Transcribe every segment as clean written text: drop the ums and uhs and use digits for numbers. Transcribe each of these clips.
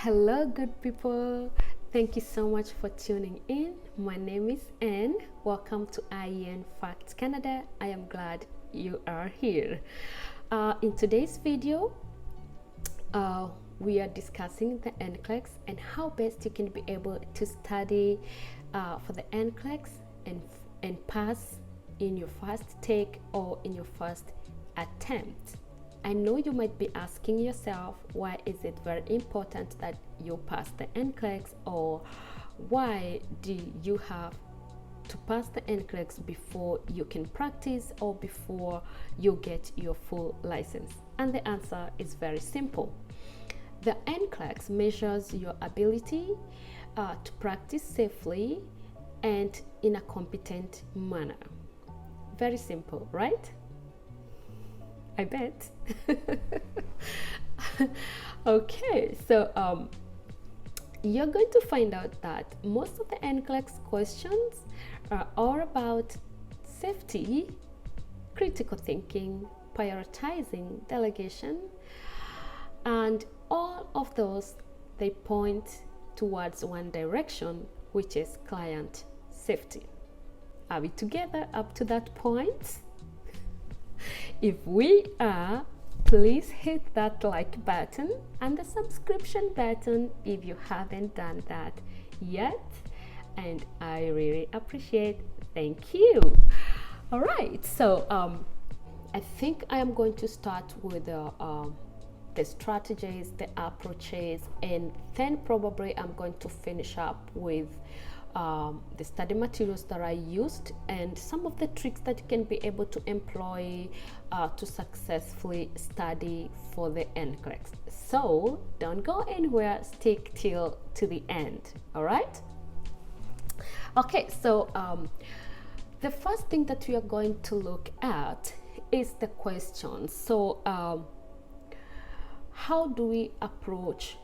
Hello, good people. Thank you so much for tuning in. My name is Anne. Welcome to IEN Facts Canada. I am glad you are here. In today's video, we are discussing the NCLEX and how best you can be able to study for the NCLEX and pass in your first take or in your first attempt. I know you might be asking yourself, why is it very important that you pass the NCLEX, or why do you have to pass the NCLEX before you can practice or before you get your full license? And the answer is very simple. The NCLEX measures your ability to practice safely and in a competent manner. Very simple, right? I bet. Okay, so you're going to find out that most of the NCLEX questions are all about safety, critical thinking, prioritizing, delegation, and all of those, they point towards one direction, which is client safety. Are we together up to that point? If we are, please hit that like button and the subscription button if you haven't done that yet, and I really appreciate. Thank you. All right, so I think I am going to start with the strategies, the approaches, and then probably I'm going to finish up with the study materials that I used and some of the tricks that you can be able to employ to successfully study for the NCLEX. So don't go anywhere, stick till to the end. All right? Okay, so the first thing that we are going to look at is the questions. So how do we approach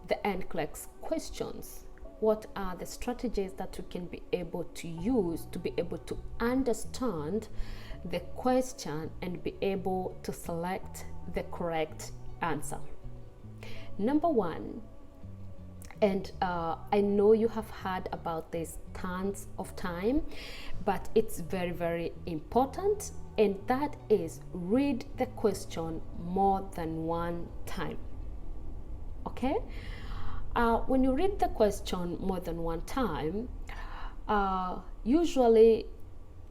the NCLEX questions? What are the strategies that we can be able to use to be able to understand the question and be able to select the correct answer? Number one, and I know you have heard about this tons of time, but it's very, very important, and that is read the question more than one time. Okay? When you read the question more than one time, usually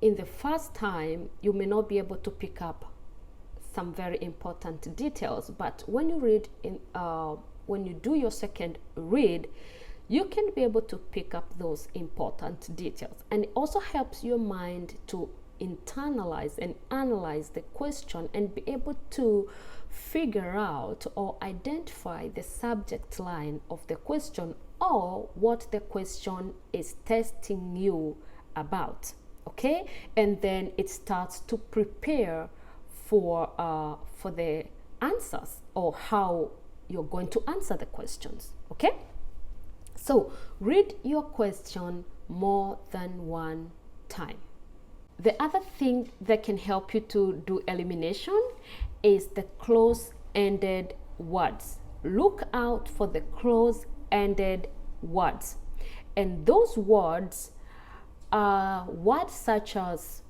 in the first time you may not be able to pick up some very important details, but when you read when you do your second read, you can be able to pick up those important details, and it also helps your mind to internalize and analyze the question and be able to figure out or identify the subject line of the question or what the question is testing you about. Okay, and then it starts to prepare for the answers or how you're going to answer the questions. Okay, so read your question more than one time. The other thing that can help you to do elimination is the close-ended words. Look out for the close-ended words. And those words are words such as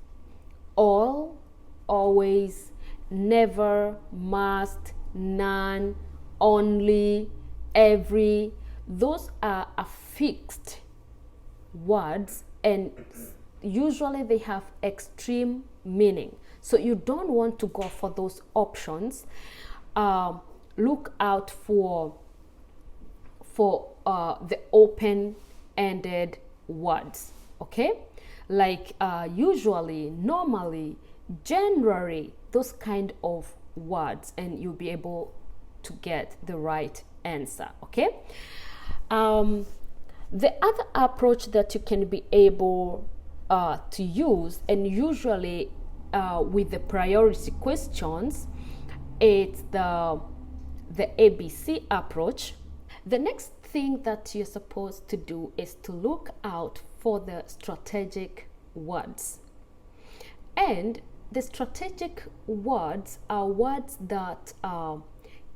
all, always, never, must, none, only, every. Those are affixed words, and usually they have extreme meaning. So you don't want to go for those options. Look out for the open-ended words. Okay, like usually, normally, generally, those kind of words, and you'll be able to get the right answer. Okay. The other approach that you can be able to use, and usually with the priority questions, it's the ABC approach. The next thing that you're supposed to do is to look out for the strategic words. And the strategic words are words that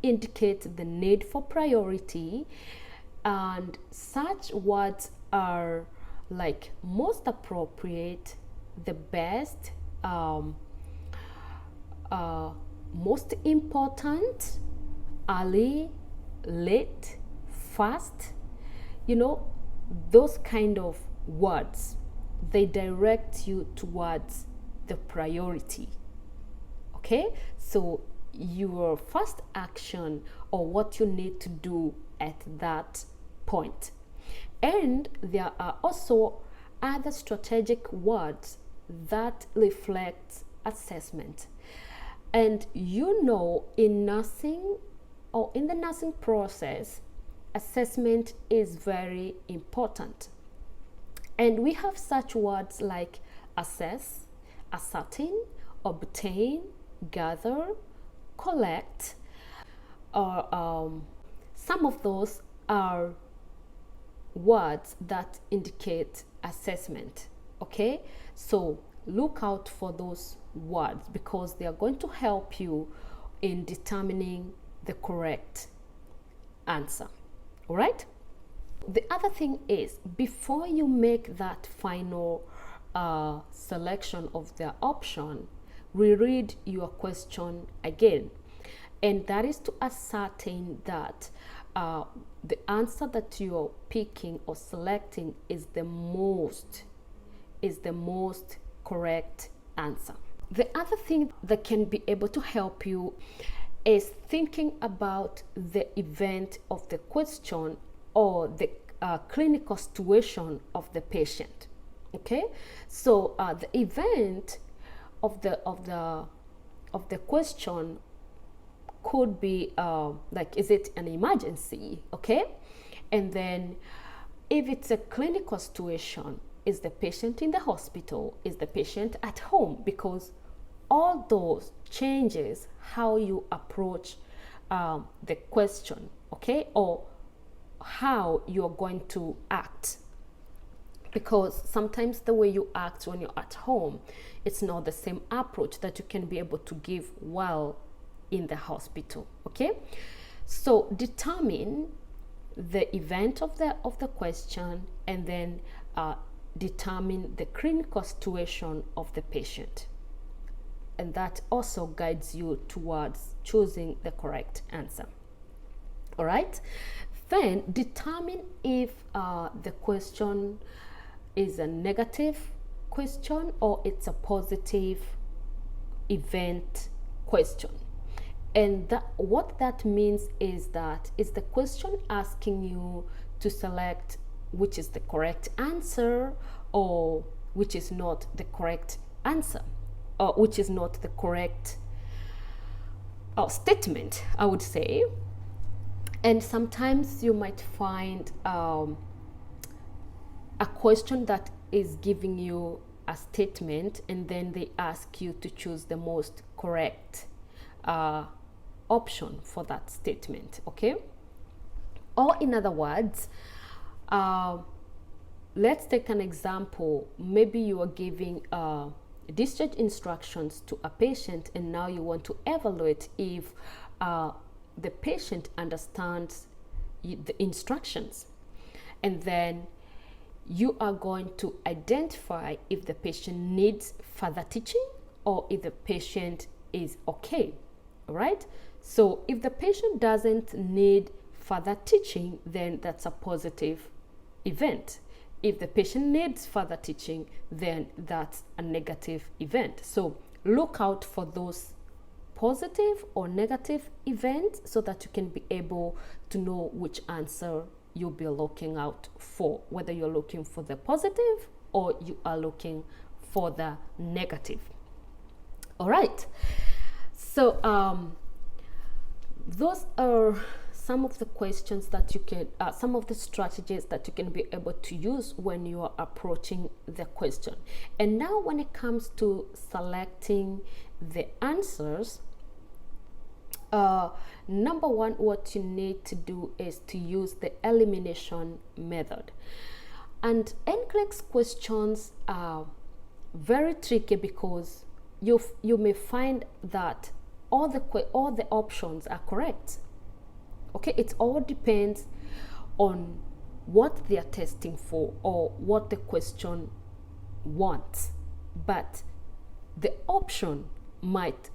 indicate the need for priority, and such words are like most appropriate, the best, most important, early, late, fast. You know, those kind of words, they direct you towards the priority. Okay, so your first action or what you need to do at that point. And there are also other strategic words that reflect assessment. And you know, in nursing or in the nursing process, assessment is very important. And we have such words like assess, ascertain, obtain, gather, collect, or some of those are words that indicate assessment. Okay, so look out for those words because they are going to help you in determining the correct answer. All right. The other thing is, before you make that final selection of the option, reread your question again, and that is to ascertain that the answer that you're picking or selecting is the most correct answer. The other thing that can be able to help you is thinking about the event of the question or the clinical situation of the patient. Okay, so the event of the question could be like, is it an emergency? Okay, and then if it's a clinical situation, is the patient in the hospital? Is the patient at home? Because all those changes how you approach the question, okay, or how you're going to act. Because sometimes the way you act when you're at home, it's not the same approach that you can be able to give while in the hospital. Okay, so determine the event of the question, and then determine the clinical situation of the patient, and that also guides you towards choosing the correct answer. All right, then determine if the question is a negative question or it's a positive event question. And that, what that means is that is the question asking you to select which is the correct answer or which is not the correct answer, or which is not the correct statement, I would say. And sometimes you might find a question that is giving you a statement, and then they ask you to choose the most correct option for that statement. Okay, or in other words, let's take an example. Maybe you are giving discharge instructions to a patient, and now you want to evaluate if the patient understands the instructions, and then you are going to identify if the patient needs further teaching or if the patient is okay. All right, so if the patient doesn't need further teaching, then that's a positive event. If the patient needs further teaching, then that's a negative event. So look out for those positive or negative events so that you can be able to know which answer you'll be looking out for, whether you're looking for the positive or you are looking for the negative. All right, so those are some of the questions that you can, some of the strategies that you can be able to use when you are approaching the question. And now when it comes to selecting the answers, number one, what you need to do is to use the elimination method. And NCLEX questions are very tricky because you may find that all the options are correct, Okay, it all depends on what they are testing for or what the question wants, but the option might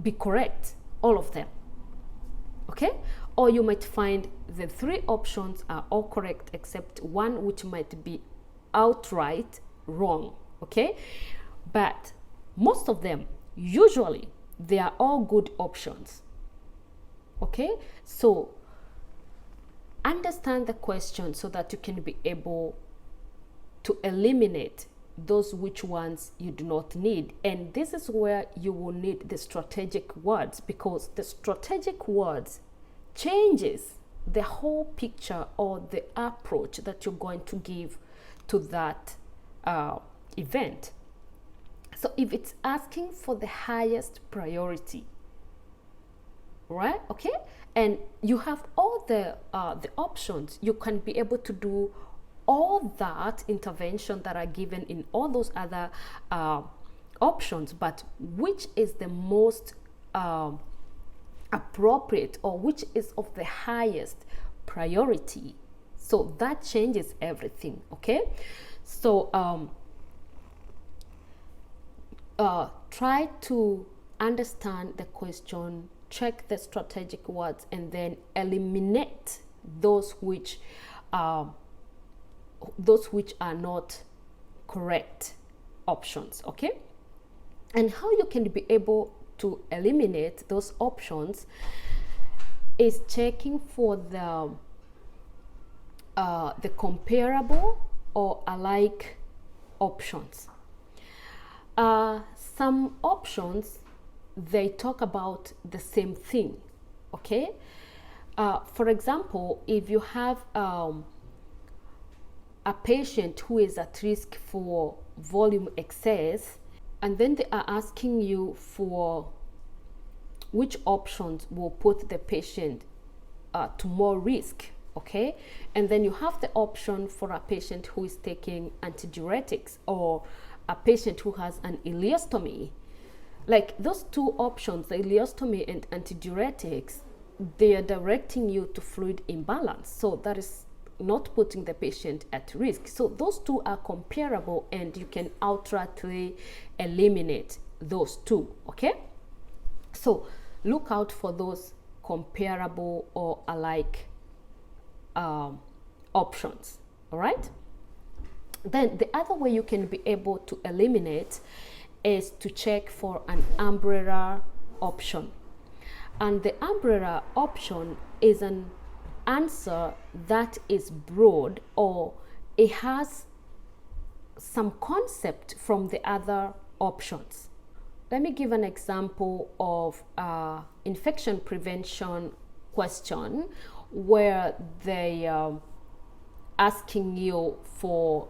be correct, all of them. Okay, or you might find the 3 options are all correct except one which might be outright wrong. Okay, but most of them, usually they are all good options. Okay, so understand the question so that you can be able to eliminate those which ones you do not need. And this is where you will need the strategic words, because the strategic words changes the whole picture or the approach that you're going to give to that event. So if it's asking for the highest priority, right? Okay, and you have all the options, you can be able to do all that intervention that are given in all those other options, but which is the most appropriate or which is of the highest priority? So that changes everything. Okay, so try to understand the question, check the strategic words, and then eliminate those which are not correct options. Okay, and how you can be able to eliminate those options is checking for the comparable or alike options. Some options, they talk about the same thing. Okay, for example, if you have a patient who is at risk for volume excess, and then they are asking you for which options will put the patient to more risk. Okay, and then you have the option for a patient who is taking antidiuretics or a patient who has an ileostomy. Like those 2 options, the ileostomy and antidiuretics, they are directing you to fluid imbalance, so that is not putting the patient at risk. So those 2 are comparable, and you can outrightly eliminate those 2. Okay, so look out for those comparable or alike options. All right, then the other way you can be able to eliminate is to check for an umbrella option. And the umbrella option is an answer that is broad, or it has some concept from the other options. Let me give an example of infection prevention question where they asking you for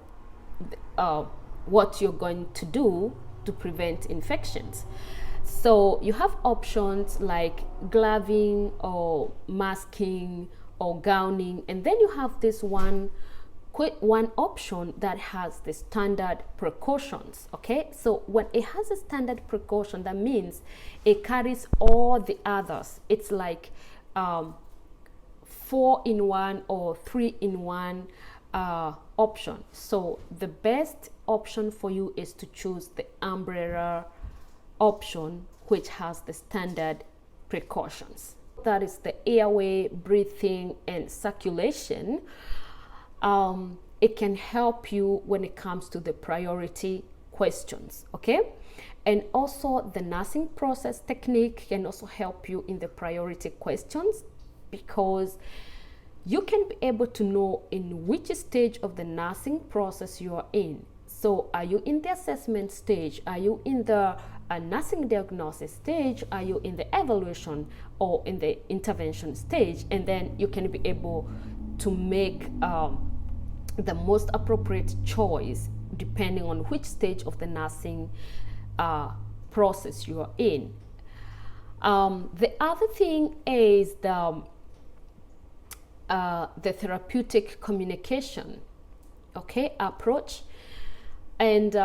what you're going to do to prevent infections. So you have options like gloving or masking or gowning, and then you have this one option that has the standard precautions. Okay, so when it has a standard precaution, that means it carries all the others. It's like 4-in-1 or 3-in-1 option. So the best option for you is to choose the umbrella option, which has the standard precautions. That is the airway, breathing, and circulation. It can help you when it comes to the priority questions. Okay, and also the nursing process technique can also help you in the priority questions, because you can be able to know in which stage of the nursing process you are in. So are you in the assessment stage? Are you in the nursing diagnosis stage? Are you in the evaluation or in the intervention stage? And then you can be able to make the most appropriate choice depending on which stage of the nursing process you are in. The other thing is the therapeutic communication, okay, approach. And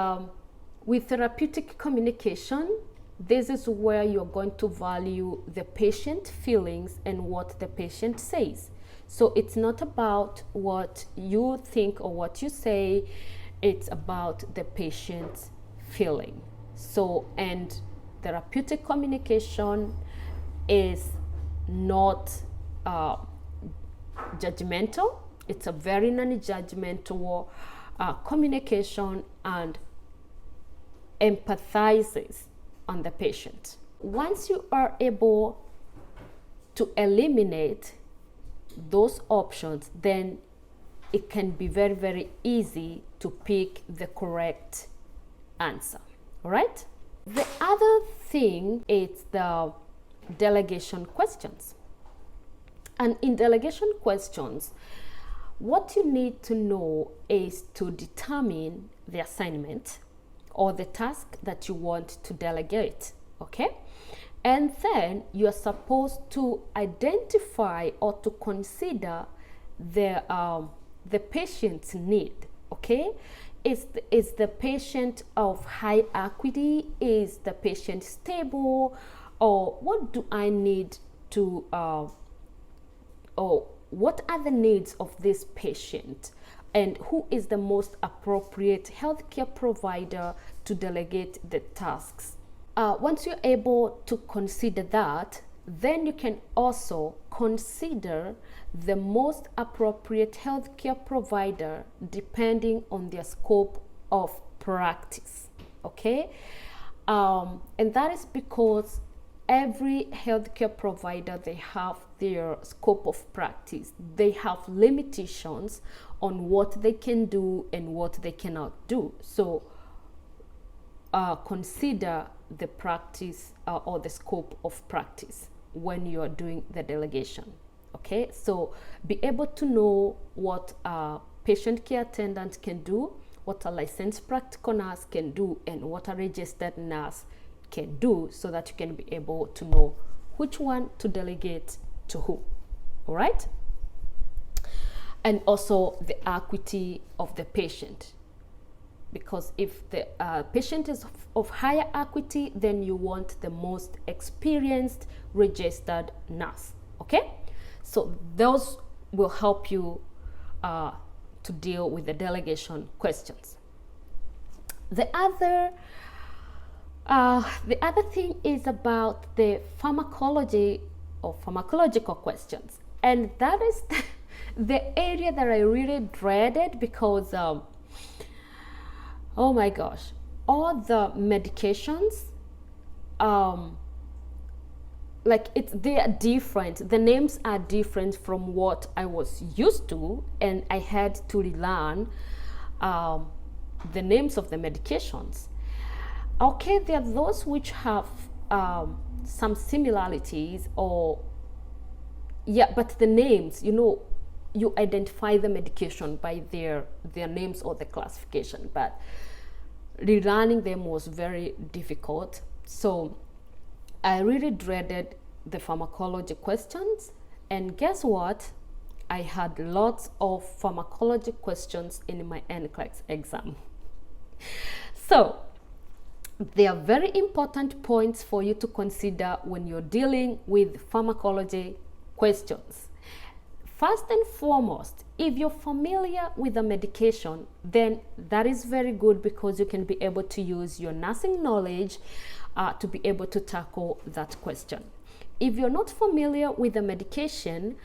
with therapeutic communication, this is where you're going to value the patient feelings and what the patient says. So it's not about what you think or what you say, it's about the patient's feeling. So, and therapeutic communication is not judgmental. It's a very non-judgmental communication and empathizes on the patient. Once you are able to eliminate those options, then it can be very, very easy to pick the correct answer. All right? The other thing is the delegation questions. And in delegation questions, what you need to know is to determine the assignment or the task that you want to delegate, okay? And then you are supposed to identify or to consider the patient's need, okay? Is the patient of high acuity? Is the patient stable? Or what do I need to, or what are the needs of this patient? And who is the most appropriate healthcare provider to delegate the tasks? Once you're able to consider that, then you can also consider the most appropriate healthcare provider depending on their scope of practice, okay? And that is because every healthcare provider, they have their scope of practice. They have limitations on what they can do and what they cannot do. So consider the practice or the scope of practice when you are doing the delegation. Okay, so be able to know what a patient care attendant can do, what a licensed practical nurse can do, and what a registered nurse can do, so that you can be able to know which one to delegate to who. All right? And also the acuity of the patient, because if the patient is of higher acuity, then you want the most experienced registered nurse. Okay, so those will help you to deal with the delegation questions. The other thing is about the pharmacology or pharmacological questions, and that is the area that I really dreaded, because oh my gosh, all the medications, they are different. The names are different from what I was used to, and I had to relearn the names of the medications. Okay, there are those which have some similarities, or but the names, you identify the medication by their names or the classification, but relearning them was very difficult. So I really dreaded the pharmacology questions, and guess what? I had lots of pharmacology questions in my NCLEX exam. So they are very important points for you to consider when you're dealing with pharmacology questions. First and foremost, if you're familiar with the medication, then that is very good, because you can be able to use your nursing knowledge to be able to tackle that question. If you're not familiar with the medication,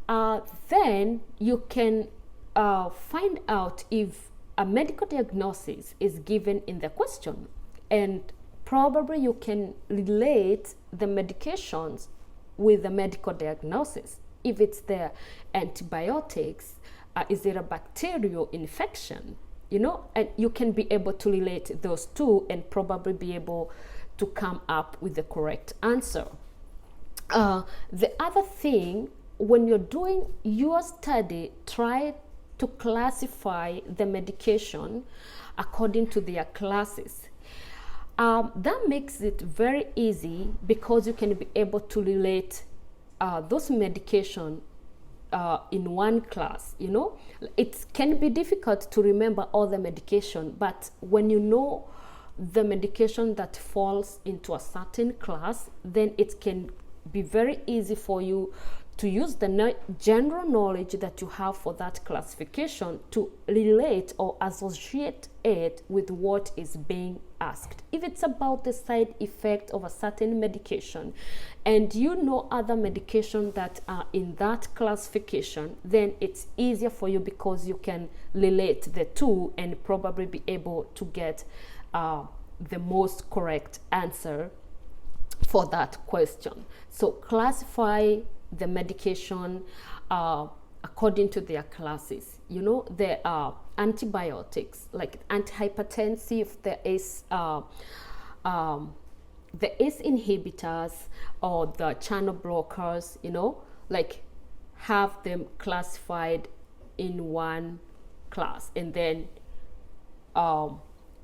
then you can find out if a medical diagnosis is given in the question, and probably you can relate the medications with the medical diagnosis. If it's the antibiotics, is it a bacterial infection? And you can be able to relate those two and probably be able to come up with the correct answer. The other thing, when you're doing your study, try to classify the medication according to their classes. That makes it very easy, because you can be able to relate those medication in one class. It can be difficult to remember all the medication, but when you know the medication that falls into a certain class, then it can be very easy for you to use the general knowledge that you have for that classification to relate or associate it with what is being asked. If it's about the side effect of a certain medication and you know other medications that are in that classification, then it's easier for you because you can relate the two and probably be able to get the most correct answer for that question. So classify the medication according to their classes. You know, there are antibiotics like antihypertensive, there is the ACE inhibitors or the channel blockers, you know, like have them classified in one class, and then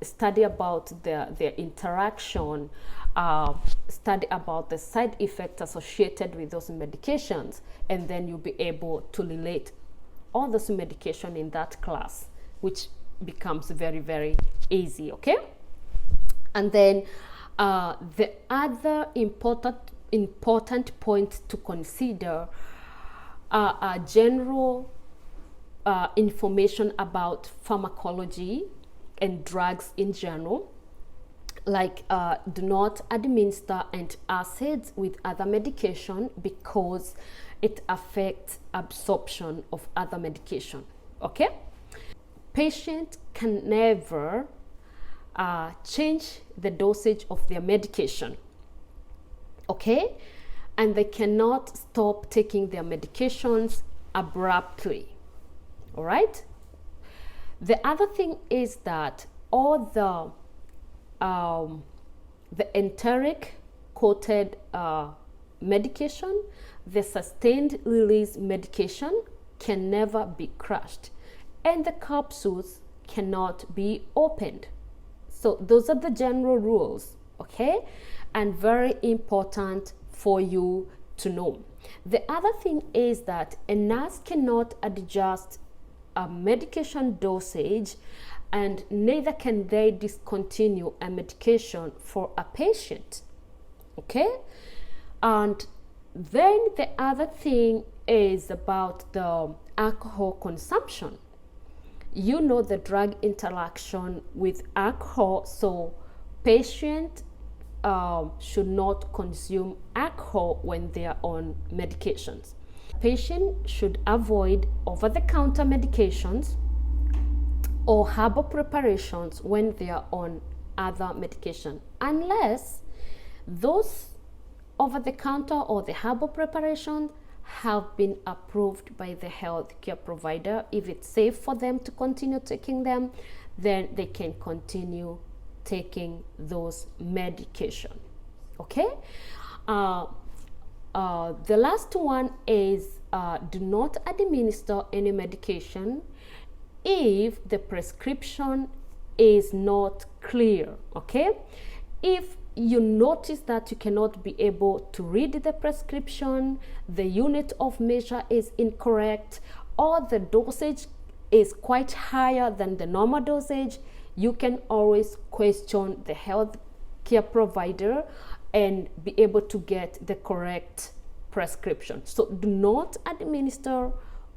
study about their interaction, study about the side effects associated with those medications, and then you'll be able to relate all those medication in that class, which becomes very, very easy. Okay. And then the other important point to consider are general information about pharmacology and drugs in general, like do not administer antacids with other medication because it affects absorption of other medication. Okay. Patient can never change the dosage of their medication. Okay. And they cannot stop taking their medications abruptly. All right. The other thing is that all the enteric coated medication, the sustained release medication can never be crushed, and the capsules cannot be opened. So those are the general rules, okay, and very important for you to know. The other thing is that a nurse cannot adjust a medication dosage, and neither can they discontinue a medication for a patient. Okay. And then the other thing is about the alcohol consumption. You know, the drug interaction with alcohol, so patient should not consume alcohol when they are on medications. Patient should avoid over-the-counter medications or herbal preparations when they are on other medication, unless those over-the-counter or the herbal preparations have been approved by the healthcare provider. If it's safe for them to continue taking them, then they can continue taking those medication. Okay. The last one is do not administer any medication if the prescription is not clear. Okay. If you notice that you cannot be able to read the prescription, the unit of measure is incorrect, or the dosage is quite higher than the normal dosage, you can always question the health care provider and be able to get the correct prescription. So do not administer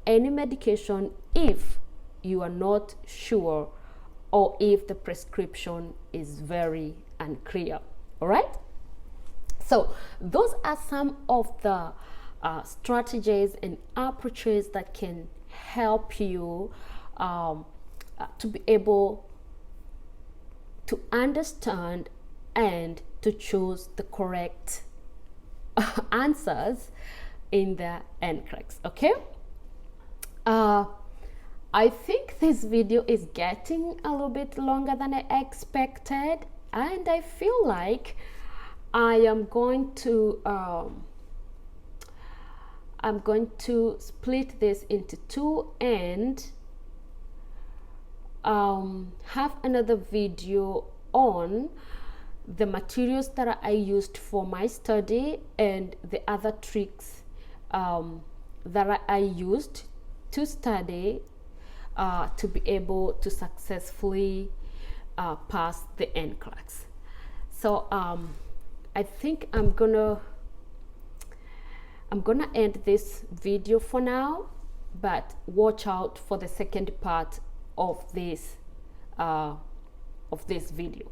any medication if you are not sure or if the prescription is very unclear. All right. So those are some of the strategies and approaches that can help you to be able to understand and to choose the correct answers in the NCLEX. Okay. I think this video is getting a little bit longer than I expected, and I feel like I am going to split this into two and have another video on the materials that I used for my study and the other tricks that I used to study to be able to successfully pass the NCLEX. So I think I'm gonna end this video for now, but watch out for the second part of this video.